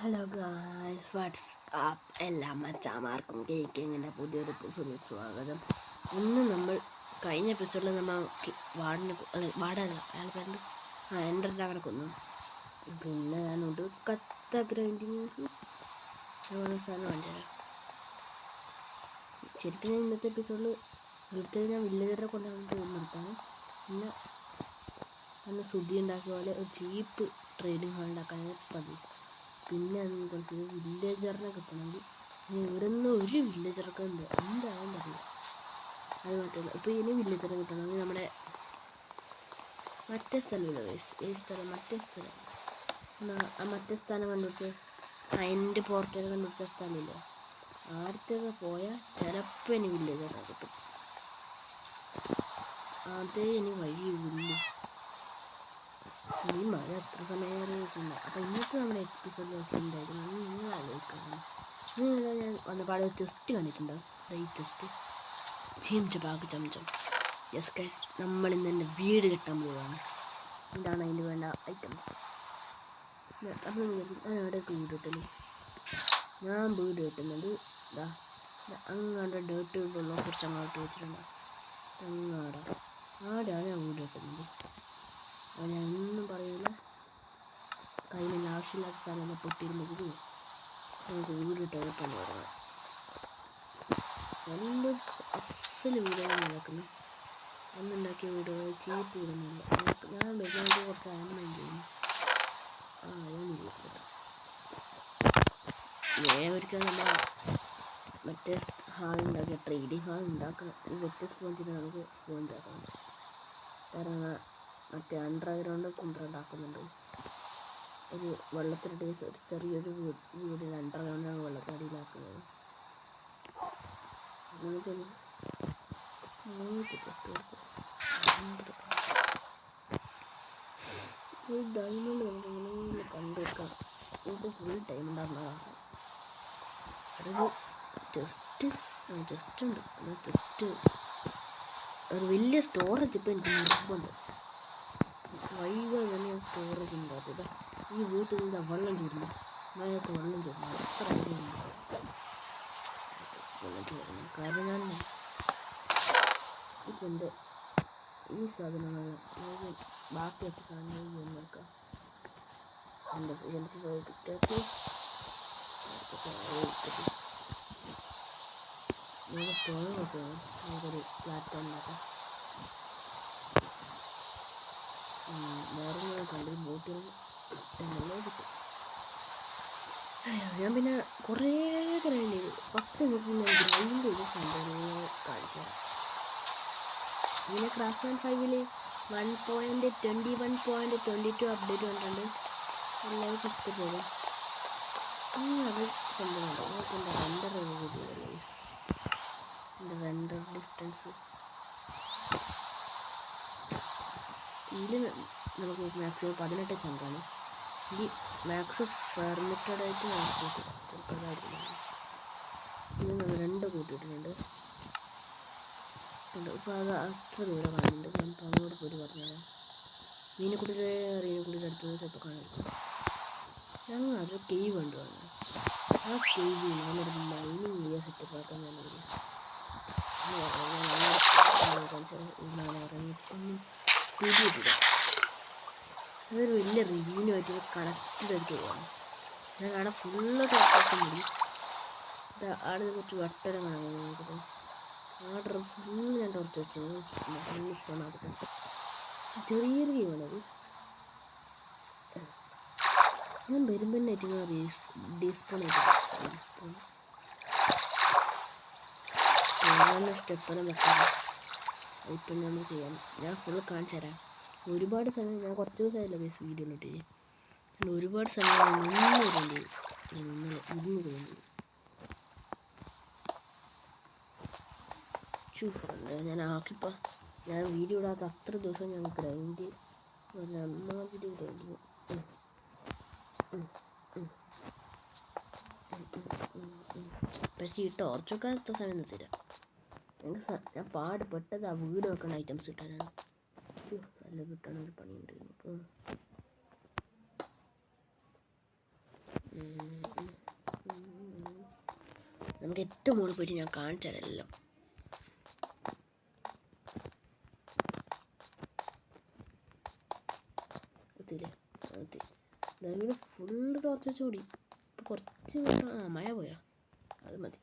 Hello guys, വാട്സ് app എല്ലാ മച്ചാമാർക്കും കേക്കിങ്ങിൻ്റെ പുതിയൊരു എപ്പിസോഡിൽ സ്വാഗതം. ഇന്ന് നമ്മൾ കഴിഞ്ഞ എപ്പിസോഡിൽ നമ്മൾ വാടല്ല അയാൾ പേരുണ്ട് എൻ്റെ അങ്ങനെ കൊന്നു. പിന്നെ ഞാനോട് കത്ത ഗ്രൈൻഡിങ് സാധനം വാങ്ങിച്ചത്. ശരിക്കും ഞാൻ ഇന്നത്തെ എപ്പിസോഡിൽ എടുത്തത് ഞാൻ വില്ലേജറെ കൊണ്ടാണ് നിർത്താനും പിന്നെ അന്ന് സുധി ഉണ്ടാക്കിയ പോലെ ഒരു ചീപ്പ് ട്രേഡിങ് ഹാൾ ഉണ്ടാക്കാനാണ് പതിവ്. പിന്നെ അതിന് കുറച്ച് വില്ലേജറിനെ കിട്ടണമെങ്കിൽ ഇവിടെ നിന്ന് ഒരു വില്ലേജർക്ക് എന്തായാലും അറിയില്ല. അത് മാത്രമല്ല, ഇപ്പോൾ ഇനി വില്ലേജറെ കിട്ടണമെങ്കിൽ നമ്മുടെ മറ്റേ സ്ഥലമില്ല മറ്റേ സ്ഥലം കണ്ടുപിടിച്ച് എൻ്റെ പോർട്ടൽ കണ്ടുപിടിച്ച സ്ഥലമില്ല. ആദ്യത്തൊക്കെ പോയാൽ ചിലപ്പോൾ ഇനി വില്ലേജറിനെ കിട്ടും. അതേ ഇനി വഴിയില്ല. ഈ മഴ എത്ര സമയം. അപ്പോൾ ഇന്നത്തെ നമ്മുടെ എപ്പിസോഡ് എന്തായിരുന്നു നിങ്ങൾ ആലോചിക്കണം. ഞാൻ വന്നപാട് ടെസ്റ്റ് കണ്ടിട്ടുണ്ടോ? ഈ ടെസ്റ്റ് ചീംചപാക്ക് ചമച്ചം ജസ്റ്റ് നമ്മൾ ഇന്ന് തന്നെ വീട് കെട്ടാൻ പോവുകയാണ്. ഇതാണ് അതിന് വേണ്ട ഐറ്റംസ്. അപ്പോൾ ഞാൻ എവിടെയൊക്കെ വീട് കെട്ടുന്നു? ഞാൻ വീട് കെട്ടുന്നത് ഇതാ അങ്ങാണ്ട് ഡേർട്ട് വീടുള്ള കുറച്ച് അങ്ങോട്ട് വെച്ചിട്ടുണ്ട്. ആടെയാണ് ഞാൻ വീട് കെട്ടുന്നത്. അപ്പോൾ ഞാൻ ഒന്നും പറയില്ല. കയ്യിൽ ആവശ്യമില്ലാത്ത സ്ഥലം പൊട്ടിയിരുന്നെങ്കിൽ നമുക്ക് വീടിട്ട് വെക്കാൻ തുടങ്ങാം. നല്ല അസല് വീടുകൾ നടക്കുന്നു. അന്നുണ്ടാക്കിയ വീടുകൾ ചീപ്പ് വീടൊന്നുമില്ല. ഞാൻ വരുന്നത് കുറച്ച് ആനന്ദം ചെയ്യുന്നു. ഞാൻ ഒരിക്കലും നമ്മൾ മറ്റേ ഹാളുണ്ടാക്കിയ ട്രേഡിങ് ഹാൾ ഉണ്ടാക്കണം. വ്യത്യസ്ത സ്പോഞ്ചിന് നമുക്ക് സ്പോഞ്ച് ആക്കണം. കാരണം മറ്റേ അണ്ടർഗ്രൗണ്ട് കൊണ്ടുണ്ടാക്കുന്നുണ്ട്. ഒരു വെള്ളത്തിനിട്ട് ഒരു ചെറിയൊരു വീടിന് അണ്ടർഗ്രൗണ്ടാണ് വെള്ളത്തടിയിലാക്കുന്നത്. നമുക്കൊരു ഡയമണ്ട് നമുക്ക് എങ്ങനെയെങ്കിലും കണ്ടുവെക്കാം. ഇത് ഫുൾ ടൈം ഉണ്ടാകുന്നതാണ്. അതൊരു ജസ്റ്റ് ഉണ്ട്. ജസ്റ്റ് ഒരു വലിയ സ്റ്റോറേജ് ഇപ്പം എനിക്ക് നിർബന്ധം. വൈകാതെ തന്നെ ഞാൻ സ്റ്റോറേജ് ഉണ്ടാക്കില്ല. ഈ വീട്ടിൽ നിന്ന് വെള്ളം ചൂടുന്നു, മഴയത്ത് വെള്ളം ചൂടുന്നു. അത്ര വെള്ളം ചൂടുന്നു. കാരണം ഞാൻ ഇപ്പം എൻ്റെ ഈ സാധനങ്ങൾ ബാക്കി വെച്ച സാധനങ്ങൾ നോക്കാം. എൻ്റെ ഏജൻസി സർട്ടിഫിക്കറ്റ് നമുക്ക് സ്റ്റോർ വെക്കണം. നമുക്കൊരു പ്ലാറ്റ്ഫോം നോക്കാം. വേറെ കണ്ടു ബോട്ടുകൾ എല്ലാം കിട്ടും. ഞാൻ പിന്നെ കുറേ ഗ്രൈൻഡ് ചെയ്തു. ഫസ്റ്റ് നമുക്ക് ഞാൻ ഗ്രൈൻഡ് ചെയ്ത സംഭവങ്ങൾ കാണിച്ചു തരാം. പിന്നെ ക്രാഫ്റ്റ്മാൻ 5-ൽ 1.21.22 അപ്ഡേറ്റ് വന്നിട്ടുണ്ട്. എല്ലാവർക്കും ഇഷ്ടപ്പെടും. അത് സംഭവമുണ്ട്. നമുക്ക് എൻ്റെ റെൻഡർ എൻ്റെ റെൻഡർ ഡിസ്റ്റൻസ് ഇതിൽ നമുക്ക് മാക്സിമം 18 ചങ്കാണ്. ഈ മാക്സ് പെർമിറ്റഡായിട്ട് ചെറുപ്പതായിരിക്കും. ഇത് നമ്മൾ 2 കൂട്ടിയിട്ടുണ്ട്. ഇപ്പോൾ അത് അത്ര ദൂരം കാണുന്നുണ്ട്. ഞാൻ അങ്ങോട്ട് പോയി പറഞ്ഞുതരാം. മീനക്കുട്ടിയുടെ അടുത്ത് ചിലപ്പോൾ കാണിക്കും. ഞങ്ങൾ അത് കേവ് ഉണ്ട് വന്നു. ആ കേവ് ഞാനൊരു മൈനിങ് വീഡിയോ സെറ്റപ്പ് ആക്കാൻ ഞാൻ കൂടിയിട്ടില്ല. അതൊരു വലിയ റിവ്യൂവിനുമായിട്ട് കണക്റ്റഡ് ആയിട്ട് പോവാണ്. ഞാൻ അവിടെ ഫുള്ള് ടോപ്പ് മതി. ആടെ കുറച്ച് വട്ടരം കാണാൻ നോക്കട്ടെ. ആർഡർ ഫുള്ള് ഞാൻ ടോർച്ച് വെച്ചത് ഫുള്ള് ഇഷ്ടമാകട്ടെ. ചെറിയൊരു ഗെയിമാണത്. ഞാൻ വരുമ്പോൾ ഡീസ്പോൺ സ്റ്റെപ്പെല്ലാം വെക്കണം. ഇപ്പം നമ്മൾ ചെയ്യാം. ഞാൻ ഫുള്ള് കാണിച്ചു തരാം. ഒരുപാട് സമയം ഞാൻ കുറച്ച് ദിവസമായില്ല വീഡിയോ ഇട്ട്. ഒരുപാട് സമയം ഞാൻ ആക്കിപ്പോൾ ഞാൻ വീഡിയോ ഇടാത്ത അത്ര ദിവസം ഞാൻ ഗ്രൈൻഡ് അമ്മാതിരി ഗ്രൈൻഡ്. പക്ഷേ ഈ ടോർച്ചൊക്കെ എത്ര സമയം നിർത്തില്ല. ഞാൻ പാടുപെട്ടത് ആ വീട് വെക്കുന്ന ഐറ്റംസ് കിട്ടാനാണ്. നല്ല കിട്ടാൻ ഒരു പണിയുണ്ട്. അപ്പോൾ നമുക്ക് ഏറ്റവും മുകളിൽ പോയിട്ട് ഞാൻ കാണിച്ചു തരാമല്ലോ. എത്തിയില്ലേ? എത്തി. ഇവിടെ ഫുള്ള് ടോർച്ച് വെച്ച് കൂടി. ഇപ്പോൾ കുറച്ച് മഴ പോയാ അത് മതി.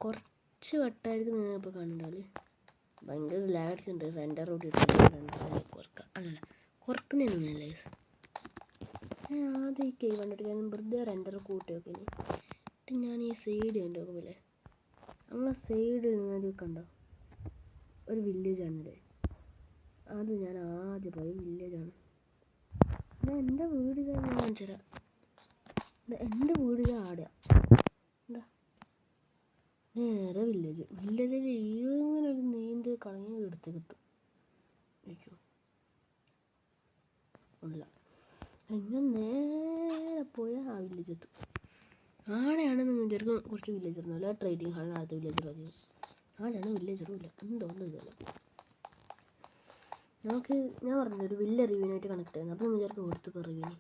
കുറച്ച് വട്ടമായിരിക്കും നിങ്ങൾ ഇപ്പോൾ കാണുന്നുണ്ടാവില്ലേ. ഭയങ്കര ലാഗടിക്കുന്നുണ്ട്. സെൻറ്റർ റോഡ് കുറക്കുക അല്ലല്ല കുറക്കുന്നതിനല്ലേ. ഞാൻ ആദ്യം ഈ കൈ കണ്ടിട്ട് ഞാൻ വെറുതെ റെൻഡർ കൂട്ടി നോക്കിനി. എന്നിട്ട് ഞാൻ ഈ സൈഡ് കണ്ടു നോക്കുമ്പോൾ അങ്ങനെ സൈഡ് നിങ്ങൾ കണ്ടോ ഒരു വില്ലേജാണില്ലേ. അത് ഞാൻ ആദ്യം പോയ വില്ലേജാണ്. എൻ്റെ വീട് ഞാൻ കാണിച്ചു തരാം. എൻ്റെ വീട് ഞാൻ ആടുക എന്താ നേരെ വില്ലേജിൽ ഇങ്ങനെ ഒരു നീന്ത് കളഞ്ഞ് എടുത്തേക്ക് എത്തും. അയ്യോ ഒന്നുമില്ല. ഞാൻ നേരെ പോയ ആ വില്ലേജ് എത്തും. ആടെയാണ് നിങ്ങൾ വിചാരിക്കും കുറച്ച് വില്ലേജർ അല്ല ട്രേഡിങ് ഹാളിന് അടുത്ത വില്ലേജർ മതി. ആടെയാണ് വില്ലേജറും ഇല്ല. എന്തോന്നില്ല. നമുക്ക് ഞാൻ പറഞ്ഞില്ല ഒരു വലിയ റിവ്യൂനായിട്ട് കണക്ട് ആയിരുന്നു. അപ്പോൾ നിങ്ങൾ വിചാരിക്കും കൊടുത്തപ്പോൾ റിവ്യൂന്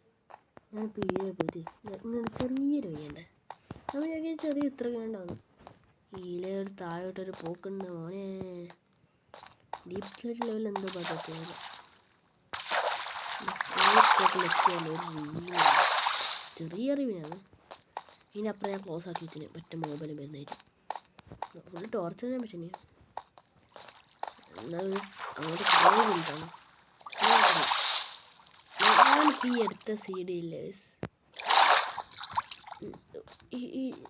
ഞാനിപ്പോൾ ഈയിടെ പോയിട്ട് ഇങ്ങനെ ചെറിയൊരു വയ്യണ്ടേ നമ്മൾ വിചാരിക്കും ചെറിയ ഇത്രയൊക്കെ ഉണ്ടാവും. ഈയിലെ ഒരു താഴോട്ടൊരു പോക്കുണ്ട് മോനെ. ഡീപ്പ് സ്ലേറ്റ് ലെവൽ എന്തോ പറ്റത്തില്ല. ചെറിയ അറിവിനാണ്. ഇതിനപ്പുറം ഞാൻ ക്ലോസ് ആക്കിയിട്ട് പറ്റ മൊബൈലും വരുന്നതായിട്ട് ഫുള്ള് ടോർച്ച് ചെയ്യാൻ പറ്റുന്നേ. എന്നാൽ അങ്ങോട്ട് കുറേ വലുതാണ്. ഞാനിപ്പോൾ ഈ അടുത്ത സീഡ് ഇല്ലേ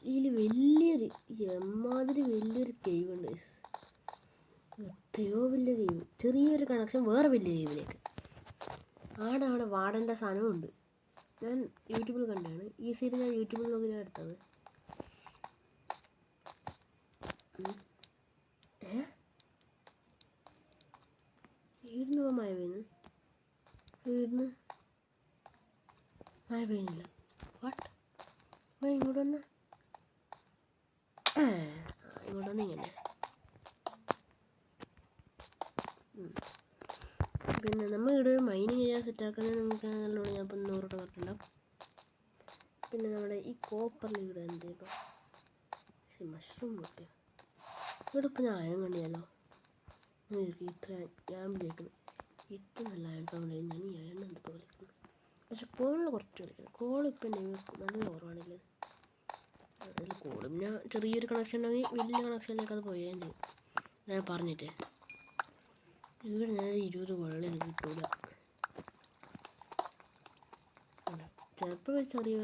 ഇതിൽ വലിയൊരു എമ്മാതിരി വലിയൊരു കേവ് ഉണ്ട്. എത്രയോ വലിയ കേവ്. ചെറിയൊരു കണക്ഷൻ വേറെ വലിയ കേവിലേക്ക്. അവിടെ വാടേണ്ട സാധനമുണ്ട്. ഞാൻ യൂട്യൂബിൽ കണ്ടാണ് ഈ സീഡ്. ഞാൻ യൂട്യൂബിൽ നോക്കി ഞാൻ എടുത്തത്. വീടിന് മഴ പെയ്യുന്നു. വീടിന് മഴ പെയ്യുന്നില്ല. വാട്ട് ഇങ്ങോട്ട് വന്ന ഇങ്ങനെ. പിന്നെ നമ്മൾ ഇവിടെ ഒരു മൈനിങ് ഏരിയ സെറ്റാക്കുന്നത് നമുക്ക് നല്ലോണം ഞാൻ ഇപ്പം 100 പറഞ്ഞിട്ടുണ്ടാവും. പിന്നെ നമ്മുടെ ഈ കോപ്പറിൽ ഇവിടെ എന്ത് ഇപ്പം പക്ഷേ മഷ്റൂം കിട്ടിയ ഇവിടെ ഇപ്പം ഞാൻ അയം കണ്ടിയാലോ. ഇത്ര ഞാൻ വിളിക്കുന്നത് ഇത്ര നല്ല അയൺ ഞാൻ ഈ അയൺ എന്തൊക്കെ കളിക്കുന്നു. പക്ഷെ കോളിൽ കുറച്ച് കളിക്കണം. കോൾ ഇപ്പം നല്ല കുറവാണുള്ളത്. അതിൽ കോൾ പിന്നെ ചെറിയൊരു കണക്ഷൻ ഉണ്ടെങ്കിൽ വലിയ കണക്ഷനിലേക്ക് അത് പോവുകയും ചെയ്യും. ഞാൻ പറഞ്ഞിട്ടേ ഇവിടെ ഞാൻ 20 വെള്ളം എനിക്ക് കിട്ടൂല. ചിലപ്പോൾ ചെറിയ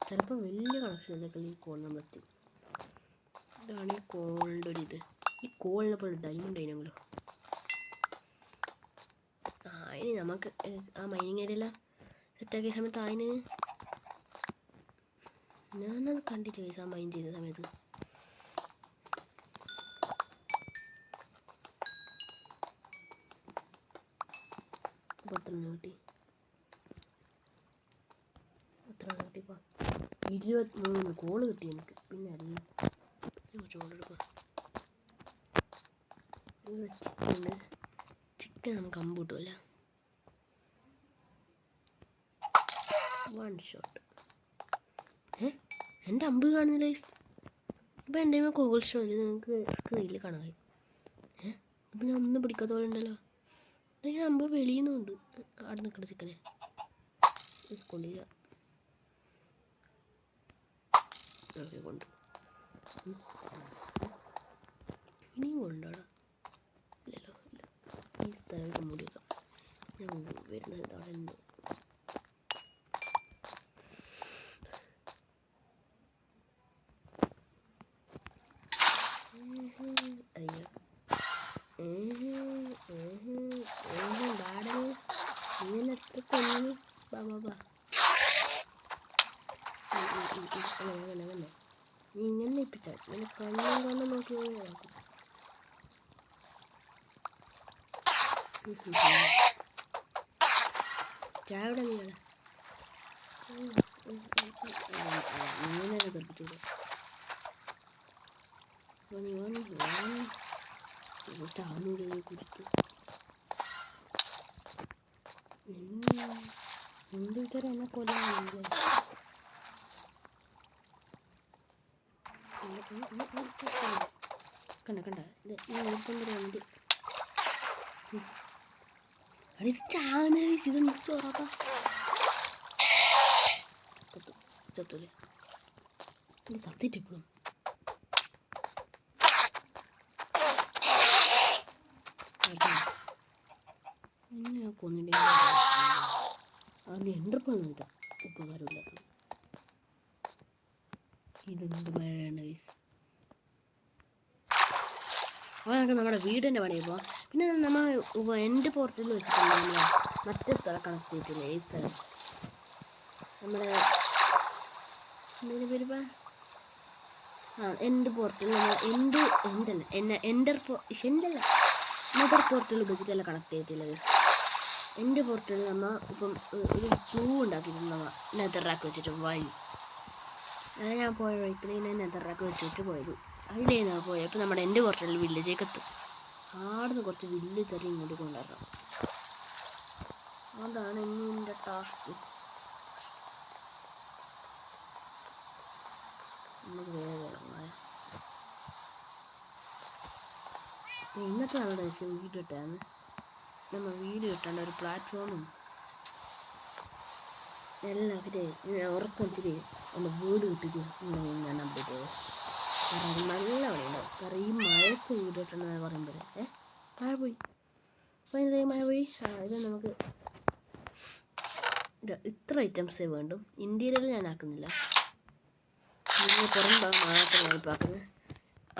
ചിലപ്പോൾ വലിയ കണക്ഷനിലേക്ക് ഈ കോൾ നമ്മളെത്തി. ഇതാണ് ഈ കോളിൻ്റെ ഒരു ഇത്. ഈ കോളിനെ പോലെ ഡയമണ്ട് അതിനെങ്കിലോ അതിന് നമുക്ക് ആ മൈനിങ് ഏരിയയെല്ലാം സെറ്റാക്കിയ സമയത്ത് അതിന് ഞാനത് കണ്ടിട്ട് ആ മൈൻ ചെയ്ത സമയത്ത് എത്ര കിട്ടി 23 കോള് കിട്ടി എനിക്ക്. പിന്നെ അറിയാം ചോടെടുക്കാം. ചിക്കൻ നമുക്ക് അമ്പ് കിട്ടുമല്ല. 1 ഷോട്ട്. എൻ്റെ അമ്പ് കാണുന്നില്ല. ഇപ്പം എൻ്റെ കോൾ ഷോയിൽ നിങ്ങൾക്ക് സ്ക്രീനിൽ കാണാൻ കഴിയും. ഇപ്പം ഞാൻ ഒന്നും പിടിക്കാത്ത പോലെ ഉണ്ടല്ലോ. ഞാൻ അമ്പ് വെളിയുന്നുണ്ട്. അവിടെ നിൽക്കണ ചിക്കനെ കൊണ്ടില്ല. കൊണ്ട് ഇനിയും കൊണ്ടാടാ ഇല്ലല്ലോ. ഇല്ല ഈ സ്ഥലത്ത് മൂടി വെക്കാം. ഞാൻ വരുന്നത് അവിടെ ഉണ്ട്. അയ്യോ ബാട ഇങ്ങനെ എത്ര കൊന്നു. ബാ അങ്ങനെ നീ ഇങ്ങനെ ഇപ്പിച്ചാൽ ഇങ്ങനെ കണ്ണും നോക്കി ചാവിടെ നീളെ ഇങ്ങനെ തെറിപ്പിച്ചൂടെ. താന്നൂടെ കുറിച്ച് എന്ത് വിചാരം എന്നെ കൊല്ലാൻ കണ്ട കണ്ട ഇത് എടുത്തോണ്ട് വന്നിട്ട് അടി ചാകുന്ന ഇത് മുറിച്ച് ഉറപ്പാ ചത്തൂലേ ഇത് ചത്തിട്ട് ഇപ്പോഴും എന്നെ കൊന്നില്ല അത് എൻ്റർപ്രൈസ് നൽകാ ഉപകാരമില്ലാത്തത് ഇതെന്ത് മഴയാണ് അപ്പോൾ നമുക്ക് നമ്മുടെ വീടിൻ്റെ പണി പോവാം. പിന്നെ നമ്മൾ എൻ്റെ പോർട്ടലിൽ വെച്ചിട്ടുണ്ട് നമ്മൾ മറ്റേ സ്ഥലം കണക്ട് ചെയ്തിട്ടില്ല. ഈ സ്ഥലം നമ്മുടെ എന്തിനു പേരിപ്പോൾ എൻ്റെ പോർട്ടൽ നമ്മൾ നെതർ പോർട്ടൽ വെച്ചിട്ടല്ല കണക്ട് ചെയ്തിട്ടില്ല. എൻ്റെ പോർട്ടൽ നമ്മൾ ഇപ്പം ഒരു ക്ലൂ ഉണ്ടാക്കിയിട്ടുണ്ട്. നമ്മൾ നെതറാക്കി വെച്ചിട്ട് വഴി അതായത് ഞാൻ പോയ വഴിക്കിൽ ഇങ്ങനെ നെതറാക്കി വെച്ചിട്ട് പോയത് അതിലേന്നാണ് പോയത്. അപ്പോൾ നമ്മുടെ എൻ്റെ പോർട്ടലിൽ വില്ലേജേക്ക് എത്തും. ആടുന്ന് കുറച്ച് വില്ലേജ് തരി ഇങ്ങോട്ട് കൊണ്ടുവരണം. അതാണ് ഇനി എൻ്റെ ടാസ്ക്. നമുക്ക് വേഗം ഇന്നത്തെ നമ്മുടെ വീഡിയോ ഇട്ടാണ് നമ്മൾ വീഡിയോ ഇട്ടേണ്ട ഒരു പ്ലാറ്റ്ഫോമും എല്ലാം ഉറക്കം വെച്ചിട്ട് എൻ്റെ വീട് കിട്ടിയിട്ട് ഞാൻ അപ്ഡേറ്റ് ചെയ്തത്. കാരണം അത് നല്ല പണിയുണ്ടാവും. കാരണം ഈ മഴയ്ക്ക് വീഡിയോ ഇട്ടെന്ന് പറയുമ്പോൾ മഴ പോയി അപ്പോൾ മഴ പോയി. ഇത് നമുക്ക് ഇത്ര ഐറ്റംസേ വേണ്ടും. ഇന്ത്യയിൽ ഞാൻ ആക്കുന്നില്ല, ഇതിന് പുറം ഭാഗം മാത്രമാണ് ഇപ്പോൾ ആക്കുന്നത്.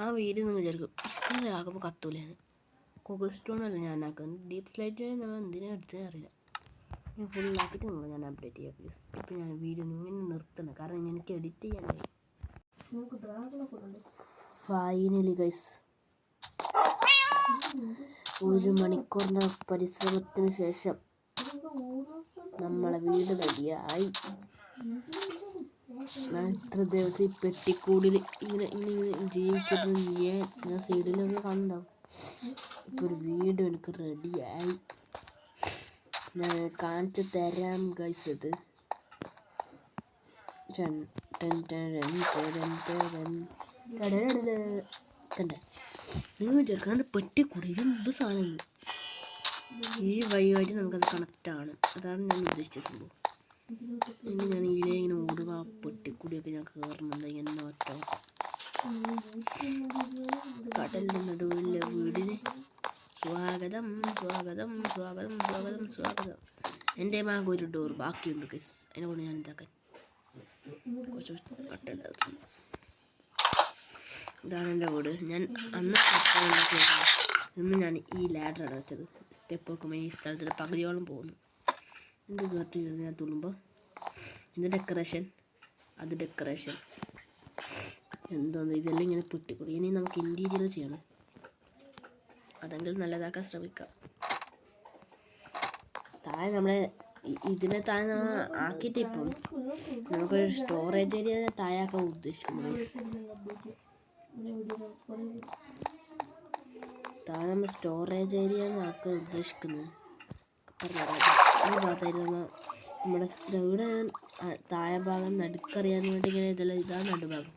ആ വീട് നിങ്ങൾ വിചാരിക്കും ഇത്ര ആക്കുമ്പോൾ കത്തൂലേന്ന്. ഗൂഗിൾ സ്റ്റോണല്ല ഞാൻ ആക്കുന്നത്. ഡീപ്പ് സ്ലൈറ്റ് നമ്മൾ എന്തിനാ എടുത്തേ അറിയില്ല. ഞാൻ ഫുള്ളാക്കിയിട്ട് ഞാൻ അപ്ഡേറ്റ് ചെയ്യാം പ്ലീസ്. ഇപ്പോൾ ഞാൻ വീഡിയോ ഇങ്ങനെ നിർത്തണം, കാരണം എനിക്ക് എഡിറ്റ് ചെയ്യാനായി. ഫൈനലി ഗൈസ് 1 മണിക്കൂറിൻ്റെ പരിശ്രമത്തിന് ശേഷം നമ്മളെ വീട് റെഡിയായി. ഞാൻ ഇത്ര ദിവസം ഈ പെട്ടിക്കൂടിൽ ഇങ്ങനെ ജീവിക്കുന്നത് ഞാൻ സൈഡിലൊക്കെ കാണുന്നുണ്ടാവും. ഇപ്പോൾ ഒരു വീട് എനിക്ക് റെഡിയായി. ഞാൻ കാണിച്ചു തരാം ഗൈസ്. ഇത് കണ്ട നിങ്ങൾ ചെറുക്കാണ്ട് പെട്ടിക്കൂടി ഇതെന്ത് സാധനം. ഈ വഴിയായിട്ട് നമുക്കത് കണക്റ്റാണ്. അതാണ് ഞാൻ ഉദ്ദേശിച്ച സംഭവം. ഇനി ഞാൻ ഈടെ ഇങ്ങനെ ഓടുക പെട്ടിക്കൂടിയൊക്കെ ഞാൻ കയറുന്നുണ്ട്. ഇങ്ങനെ ഒറ്റ കടലിൻ്റെ നടുവിലെ വീടിന് സ്വാഗതം സ്വാഗതം സ്വാഗതം സ്വാഗതം സ്വാഗതം. എൻ്റെ മാഗ് ഒരു ഡോർ ബാക്കിയുണ്ട് ഗൈസ്. അതിനെ കൊണ്ട് ഞാൻ എന്താക്കാൻ കുറച്ച് ഒട്ടുണ്ടാകും. ഇതാണ് എൻ്റെ വീട്. ഞാൻ അന്ന് ഇന്ന് ഞാൻ ഈ ലാഡറാണ് വെച്ചത്. സ്റ്റെപ്പ് വെക്കുമ്പോൾ ഈ സ്ഥലത്തിൽ പകുതിയോളം പോകുന്നു. എന്ത് കേട്ടി ഞാൻ തുള്ളുമ്പോൾ ഇത് ഡെക്കറേഷൻ, അത് ഡെക്കറേഷൻ, എന്തോന്ന് ഇതെല്ലാം ഇങ്ങനെ പൊട്ടിക്കൂടി. ഇനി നമുക്ക് ഇൻറ്റീരിയർ ചെയ്യണം, അതെങ്കിലും നല്ലതാക്കാൻ ശ്രമിക്കാം. താഴെ നമ്മളെ ഇതിനെ താഴെ നമ്മൾ ആക്കിയിട്ട് ഇപ്പം നമുക്കൊരു സ്റ്റോറേജ് ഏരിയ താഴെ ആക്കാൻ ഉദ്ദേശിക്കുന്നത്. താഴെ നമ്മൾ സ്റ്റോറേജ് ഏരിയ ആക്കാൻ ഉദ്ദേശിക്കുന്നത് ഈ ഭാഗത്തായിട്ട് നമ്മുടെ ഇവിടെ താഴെ ഭാഗം നടുക്കറിയാൻ വേണ്ടി ഇങ്ങനെ ഇതെല്ലാം ഇതാണ് നടുഭാഗം.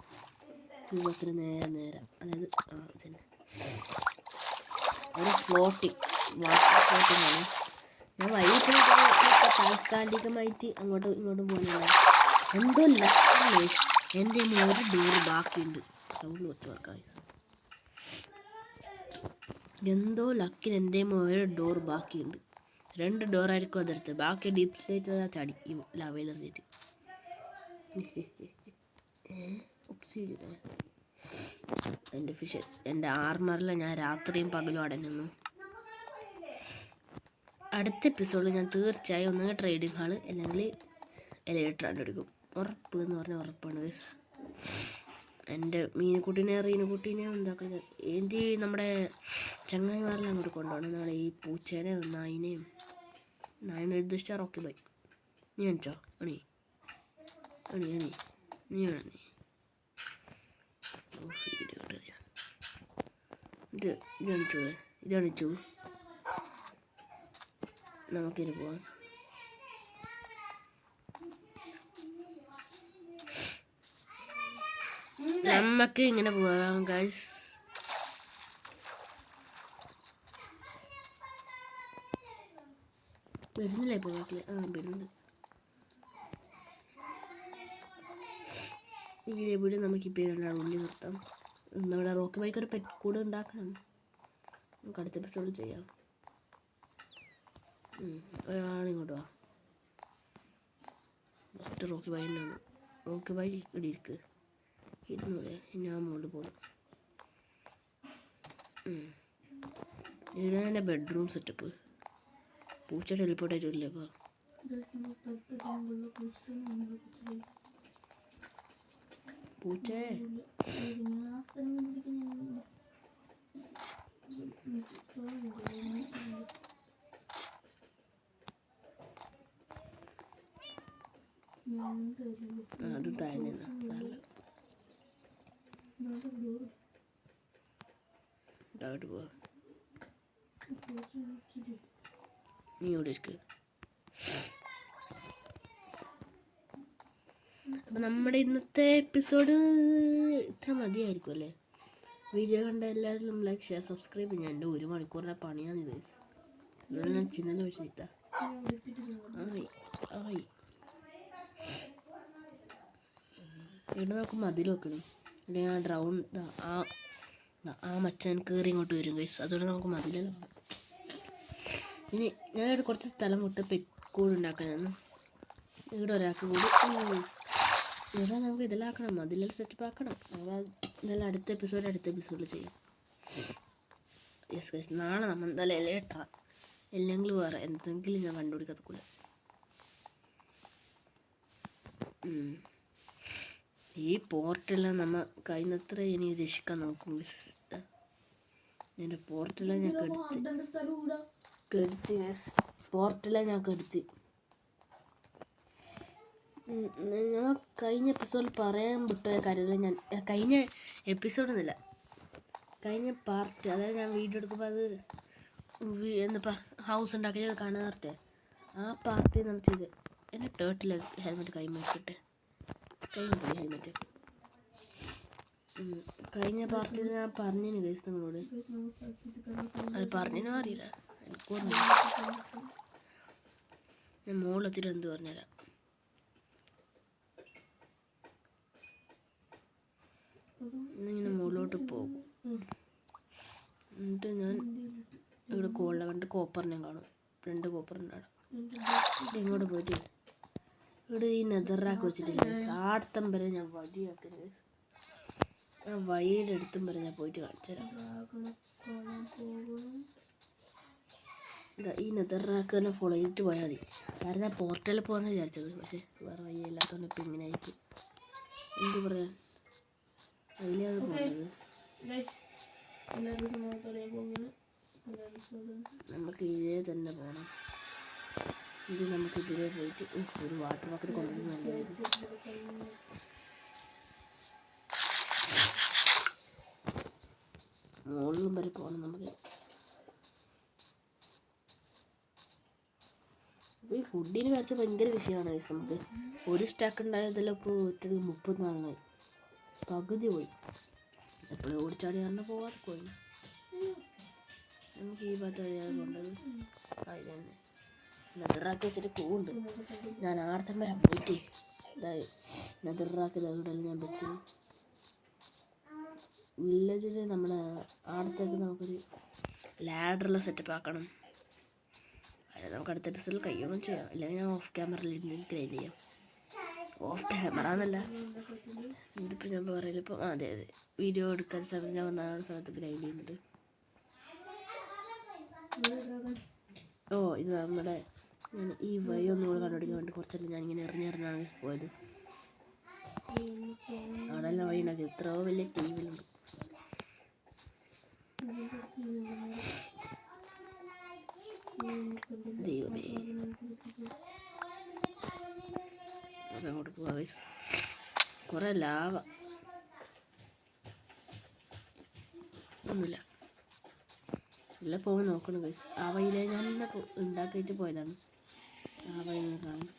ഈ ഭാഗത്തിന് നേരെ അതായത് ഇതന്നെ ഒരു ഫ്ലോട്ടിങ് വാട്ടർ ഫ്ലോട്ടിങ് ആണ്. ഞാൻ വൈകിട്ട് താൽക്കാലികമായിട്ട് അങ്ങോട്ടും ഇങ്ങോട്ടും പോകുന്നില്ല. എന്തോ ലക്ക് എൻ്റെ ഒരു ഡോർ ബാക്കിയുണ്ട്. സൗണ്ട് വെച്ചവർക്കായി എന്തോ ലക്കിന് എൻ്റെ ഒരു ഡോർ ബാക്കിയുണ്ട്. 2 ഡോറായിരിക്കും അതെടുത്ത്, ബാക്കി ഡീപ്പ് സ്ലൈറ്റ് ചടി ഈ ലാവയിൽ വന്നിട്ട്. എൻ്റെ ഫിഷ് എൻ്റെ ആർമറിൽ ഞാൻ രാത്രിയും പകലും അടങ്ങുന്നു. അടുത്ത എപ്പിസോഡിൽ ഞാൻ തീർച്ചയായും ഒന്ന് ട്രേഡിംഗ് ഹാള് അല്ലെങ്കിൽ എലിവേറ്റർ എടുക്കും. ഉറപ്പ് എന്ന് പറഞ്ഞാൽ ഉറപ്പാണ് ഗൈസ്. എൻ്റെ റീനുകുട്ടീനെ എന്താക്കുന്നത് എൻ്റെ നമ്മുടെ ചങ്ങായിമാരെല്ലാം അങ്ങോട്ട് കൊണ്ടുപോകണം. നാളെ ഈ പൂച്ചേനെയും നായിനെയും ഉദ്ദേശിച്ചാൽ റോക്കി ബൈ നീ അണിച്ചോ അണി അണി അണി നീ അണി ഇതണിച്ചു നമുക്കിനി പോവാം. ഞാൻ നമുക്ക് ഇങ്ങനെ പോകാം ഗൈസ്. വരുന്നില്ലേ പോകാട്ടില്ല? വരുന്നുണ്ട്. ഈ വീട് നമുക്ക് ഇപ്പോൾ രണ്ടാണ് ഉള്ളിൽ നിർത്താം. നമ്മുടെ റോക്കി ബൈക്ക് ഒരു പെറ്റ് കൂടെ ഉണ്ടാക്കണം. നമുക്ക് അടുത്ത എപ്പിസോഡ് ചെയ്യാം. ഒരാളിങ്ങോട്ട് വാ. ഫസ്റ്റ് റോക്കി ബൈ ഉണ്ടാകും. റോക്കി ബൈ ഇവിടെ ഇരിക്ക്. ഇരുന്നൂടെ ഞാൻ മുകളിൽ പോകും. ഇവിടെ എൻ്റെ ബെഡ്റൂം സെറ്റപ്പ്. പൂച്ച ടെലിപ്പോർട്ട് ആയിട്ടില്ലേ അപ്പോൾ പൂച്ച അത് താഴെ താഴോട്ട് പോവാ. നീ ഇവിടെ ഇരിക്ക്. അപ്പം നമ്മുടെ ഇന്നത്തെ എപ്പിസോഡ് ഇത്ര മതിയായിരിക്കും അല്ലേ? വീഡിയോ കണ്ട എല്ലാവരും ലൈക്ക് ഷെയർ സബ്സ്ക്രൈബ് ചെയ്യാൻ. എൻ്റെ 1 മണിക്കൂറിൻ്റെ പണിയാണിത്. ഇവിടെ ഞാൻ ചിന്നൻ്റെ പൈസ കിട്ടാം. ഇവിടെ നമുക്ക് മതിൽ വെക്കണം. അല്ലെങ്കിൽ ആ ഡ്രൗൺ ആ മച്ചാൻ കയറി ഇങ്ങോട്ട് വരും ഗൈസ്. അതുകൊണ്ട് നമുക്ക് മതിലെല്ലാം ഇനി ഞാനിവിടെ കുറച്ച് സ്ഥലം വിട്ട് പെക്കൂട് ഉണ്ടാക്കാനാണ്. ഇവിടെ ഒരാൾക്ക് കൂടി ഇവിടെ നമുക്ക് ഇതെല്ലാം ആക്കണം. മതിലെല്ലാം സെറ്റപ്പ് ആക്കണം. ഇതെല്ലാം അടുത്ത എപ്പിസോഡിൽ ചെയ്യാം. യെസ് ഗൈസ്, നാളെ നമ്മൾ എന്തായാലും ഇലയിട്ടാ അല്ലെങ്കിൽ വേറെ എന്തെങ്കിലും ഞാൻ കണ്ടുപിടിക്കത്തില്ല. ഈ പോർട്ടെല്ലാം നമ്മൾ കഴിയുന്നത്ര ഇനി രക്ഷിക്കാൻ നോക്കും. എൻ്റെ പോർട്ടെല്ലാം ഞാൻ കെടുത്തി പോർട്ടെല്ലാം ഞാൻ കെടുത്തി. ഞാൻ കഴിഞ്ഞ എപ്പിസോഡിൽ പറയാൻ വിട്ടുപോയ കാര്യമില്ല. ഞാൻ കഴിഞ്ഞ എപ്പിസോഡൊന്നുമില്ല, കഴിഞ്ഞ പാർട്ട്, അതായത് ഞാൻ വീഡിയോ എടുക്കുമ്പോൾ അത് എന്താ ഹൗസ് ഉണ്ടാക്കിയത് കാണാറുണ്ട്. ആ പാർട്ടി നമ്മൾ ചെയ്ത് എൻ്റെ ടേർട്ടിൽ ഹെൽമെറ്റ് കൈമാറ്റിട്ടെ പോയി ഹെൽമെറ്റ്. കഴിഞ്ഞ പാർട്ടിയിൽ ഞാൻ പറഞ്ഞിന് ഗൈസ് നിങ്ങളോട്. അത് പറഞ്ഞിനോ അറിയില്ല, എനിക്കോർമ്മ. ഞാൻ മുകളിലെത്തിട്ട് എന്ത് പറഞ്ഞുതരാം. ഇങ്ങനെ മുകളിലോട്ട് പോകും. എന്നിട്ട് ഞാൻ ഇവിടെ കോളിലെ കണ്ട് കോപ്പറിനെ കാണും. 2 കോപ്പറുണ്ടാണ്. ഇങ്ങോട്ട് പോയിട്ട് ഇവിടെ ഈ നെതറാക്കി വെച്ചിട്ടില്ല. ആടത്തം വരെ ഞാൻ വടിയാക്കുന്നത്. ഞാൻ വഴിയുടെ അടുത്തും വരെ ഞാൻ പോയിട്ട് കാണിച്ചു തരാം. ഈ നെതറാക്ക് തന്നെ ഫോളോ ചെയ്തിട്ട് പോയാൽ മതി. കാരണം ഞാൻ പോർട്ടലിൽ പോകാമെന്ന് വിചാരിച്ചത്, പക്ഷേ വേറെ വഴിയില്ലാത്തതുകൊണ്ട് ഇപ്പം ഇങ്ങനെ ആയിരിക്കും. എന്ത് പറയാൻ, അതിലാണ് പോകുന്നത്. നമുക്ക് ഇതേ തന്നെ പോകണം. ഇത് നമുക്ക് ഇതിലേ പോയിട്ട് ഒരു വാട്ടർ ബക്കറ്റ് കൊണ്ടുവരുന്നുണ്ടായിരുന്നു. മുകളിലും വരെ പോകണം നമുക്ക്. അപ്പോൾ ഈ ഫുഡിന് കാര്യത്തിൽ ഭയങ്കര വിഷയമാണ്. നമുക്ക് ഒരു സ്റ്റാക്ക് ഉണ്ടായതെല്ലാം ഇപ്പോൾ ഒറ്റ 34 പകുതി പോയി. എപ്പോഴും ഓടിച്ചാടി തന്നെ പോവാതെ പോയി. നമുക്ക് ഈ ഭാഗത്ത് വഴിയാണ് കൊണ്ടത്. ഇത് തന്നെ നെതറാക്കി വെച്ചിട്ട് പോകുന്നുണ്ട്. ഞാൻ ആടത്തം വരെ പോയിട്ട് ഇതായി നെതറാക്കി ഇതെല്ലാം ഞാൻ വെച്ചത്. വില്ലേജിൽ നമ്മുടെ ആടത്തേക്ക് നമുക്കൊരു ലാഡറെല്ലാം സെറ്റപ്പ് ആക്കണം. അതായത് നമുക്ക് അടുത്ത എപ്പിസോഡിൽ കഴിയുകയും ചെയ്യാം. അല്ലെങ്കിൽ ഞാൻ ഓഫ് ക്യാമറയിൽ ഗ്രൈൻഡ് ചെയ്യാം. ഓഫ് ക്യാമറ എന്നല്ല, ഇതിപ്പോൾ ഞാൻ പറയില്ല. ഇപ്പം അതെ വീഡിയോ എടുക്കാൻ സമയത്ത് ഞാൻ വന്ന സമയത്ത് ഗ്രൈൻഡ് ചെയ്യുന്നുണ്ട്. ഇത് നമ്മുടെ ഞാൻ ഈ വഴി ഒന്നുകൂടെ കണ്ടുപിടിക്കാൻ വേണ്ടി കുറച്ചെല്ലാം ഞാനിങ്ങനെ എറിഞ്ഞെറിഞ്ഞാണ് പോയത്. അവിടെല്ലാം വഴി ഉണ്ടാക്കി. എത്രയോ വലിയ ടീമിലുണ്ട്. ദൈവമേ, അങ്ങോട്ട് പോവാ. കുറേ ലാവ ഒന്നുമില്ല. എല്ലാം പോകുമ്പോൾ നോക്കണം ഗൈസ്. ആ വഴിയിലെ ഞാൻ ഉണ്ടാക്കിയിട്ട് പോയതാണ്. ആ വഴി കാണും.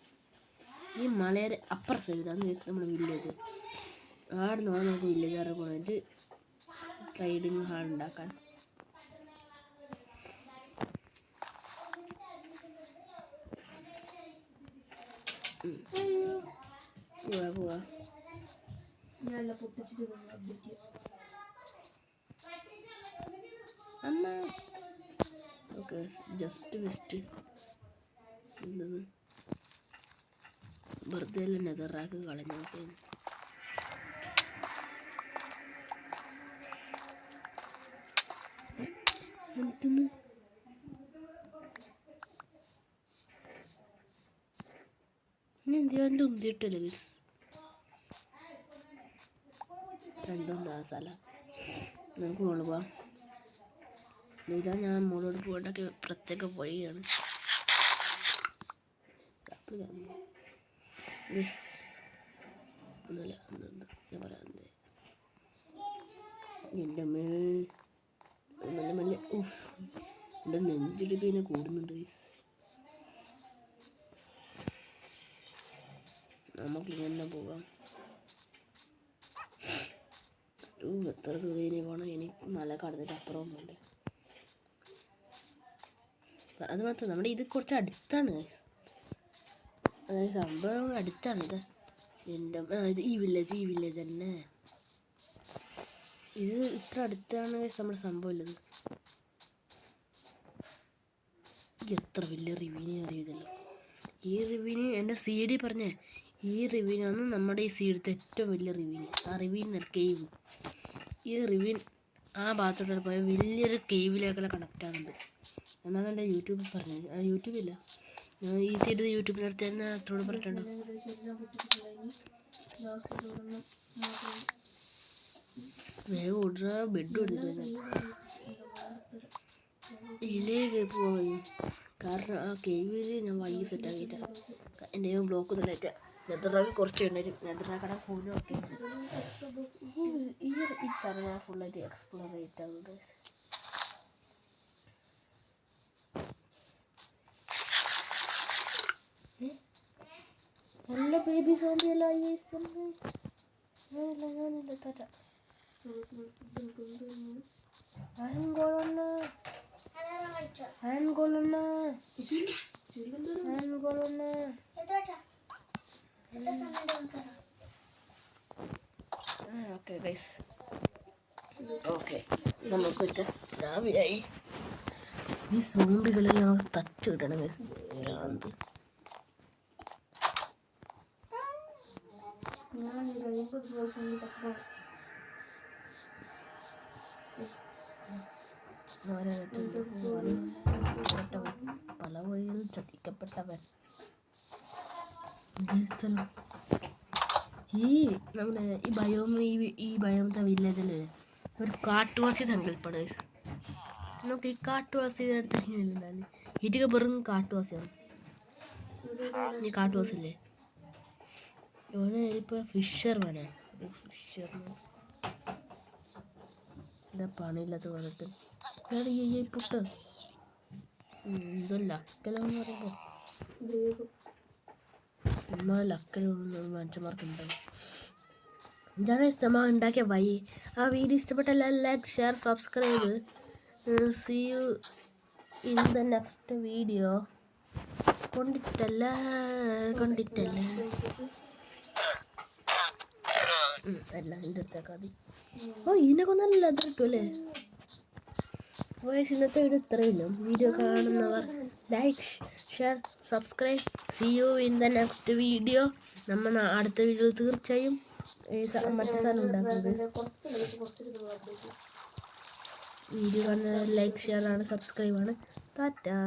ഈ മലയുടെ അപ്പുറ സൈഡാണ് നമ്മുടെ വില്ലേജ്. ആടുന്ന് വേണം നമുക്ക് വില്ലേജാറെ പോയിട്ട് ട്രേഡിങ് ഹാൾ ഉണ്ടാക്കാൻ. പോവാ അമ്മ. ഓക്കെ ജസ്റ്റ് ബെസ്റ്റ് എന്തത് വെറുതെ നെതറാക്ക് കളഞ്ഞു. എന്തിന് എന്തിനാണ്ട് ഉന്തിയിട്ടല്ലേ ഗൈസ്. എന്തെന്താ സ്ഥലം നമുക്ക് മുകളിൽ പോവാം. ഇതാ ഞാൻ മുകളോട് പോകേണ്ടൊക്കെ പ്രത്യേക വഴിയാണ്. ഒന്നുമില്ല ഞാൻ പറയാം. എൻ്റെ മെല്ലെ മെല്ലെ എൻ്റെ നെഞ്ചിടിപ്പ് പിന്നെ കൂടുന്നുണ്ട് ഗൈസ്. നമുക്കിങ്ങനെ പോകാം. എത്ര ദൂരം പോകണം? എനിക്ക് മല കടന്നിട്ട് അപ്പുറം വേണ്ടേ. അത് മാത്രം നമ്മുടെ ഇത് കുറച്ച് അടുത്താണ് ഗൈസ്. അതായത് സംഭവം അടുത്താണ്. ഇത് എൻ്റെ ഇത് ഈ വില്ലേജ് തന്നെ. ഇത് ഇത്ര അടുത്താണ് നമ്മുടെ സംഭവം ഉള്ളത്. എത്ര വലിയ റിവ്യൂവിനെ അറിയതല്ലോ. ഈ റിവ്യൂവിന് എൻ്റെ CD പറഞ്ഞേ, ഈ റിവ്യൂവിനാണ് നമ്മുടെ ഈ സീഡത്തെ ഏറ്റവും വലിയ റിവ്യൂവിന്. ആ റിവ്യൂവിന് കേവ്, ഈ റിവ്യൂവിൻ ആ ഭാഗത്തോട്ട് പോയ വലിയൊരു കേവിലേക്കെല്ലാം കണക്റ്റ് ആകുന്നുണ്ട് എന്നാണ് എൻ്റെ യൂട്യൂബിൽ പറഞ്ഞത്. ആ യൂട്യൂബില്ല, ഞാൻ ഈ സീഡ് യൂട്യൂബിനടുത്ത് തന്നെ അത്രയോട് പറഞ്ഞിട്ടുണ്ട്. വേഗം ഓടുക, ബെഡ് കൊടുത്തിട്ട് ഇതിലേക്ക് പോകാൻ. കാരണം ആ കേവിൽ ഞാൻ വൈകി സെറ്റാക്കിയിട്ടാണ്. എൻ്റെ ബ്ലോക്ക് തന്നെയായിട്ട് നെതറാക്കി കുറച്ച് ഉണ്ടായിരുന്നു. നെതറാക്കട പോലും ഒക്കെ ഈ സ്ഥലം ഞാൻ ഫുള്ളായിട്ട് എക്സ്പ്ലോർ ചെയ്തിട്ടാണ്. നല്ല ബേബി സോംബിയല്ല ഞാനില്ല തറ്റ ഓക്കെ ഗൈസ്, ഓക്കെ നമുക്കൊരു സ്രാവിയായി. ഈ സോംബികളിൽ നമുക്ക് തച്ച് കിട്ടണം ഗൈസ്. ഭ്രാന്ത്. പല വഴികളിൽ ചതിക്കപ്പെട്ടവൻ. ഈ നമ്മുടെ ഈ ബയോമത്തെ വില്ലേജില് ഒരു കാട്ടുവാസി സങ്കല്പമാണ്. നമുക്ക് ഈ കാട്ടുവാസിയുടെ അടുത്ത് ഇതൊക്കെ വെറും കാട്ടുവാസിയാണ്. ഈ കാട്ടുവാസില്ലേ ഇവന് ഇപ്പൊ ഫിഷർമാനാണ്. എന്താ പണിയില്ലാത്ത പോലത്തെ പുട്ട് എന്തല്ല അക്കലെന്ന് പറയുമ്പോ അക്കലുള്ള മനുഷ്യന്മാർക്കുണ്ടാവും. ഇതാണ് ഇഷ്ടമാണ് ഉണ്ടാക്കിയ വഴി. ആ വീഡിയോ ഇഷ്ടപ്പെട്ടല്ല like share subscribe. See you in the next video. കൊണ്ടിട്ടല്ല അല്ല എൻ്റെ അടുത്തേക്കാ മതി. ഇതിനൊക്കെ നല്ല ലെതർ കിട്ടുമല്ലേ. വോയിസ് ഇന്നത്തെ വീഡിയോ ഇത്രയില്ല. വീഡിയോ കാണുന്നവർ like share subscribe. See you in the next video. നമ്മൾ അടുത്ത വീഡിയോ തീർച്ചയായും മറ്റേ സാധനം ഉണ്ടാക്കും. വീഡിയോ കാണുന്ന ലൈക്ക് ഷെയർ ആണ്, സബ്സ്ക്രൈബ് ആണ്. ടാറ്റാ.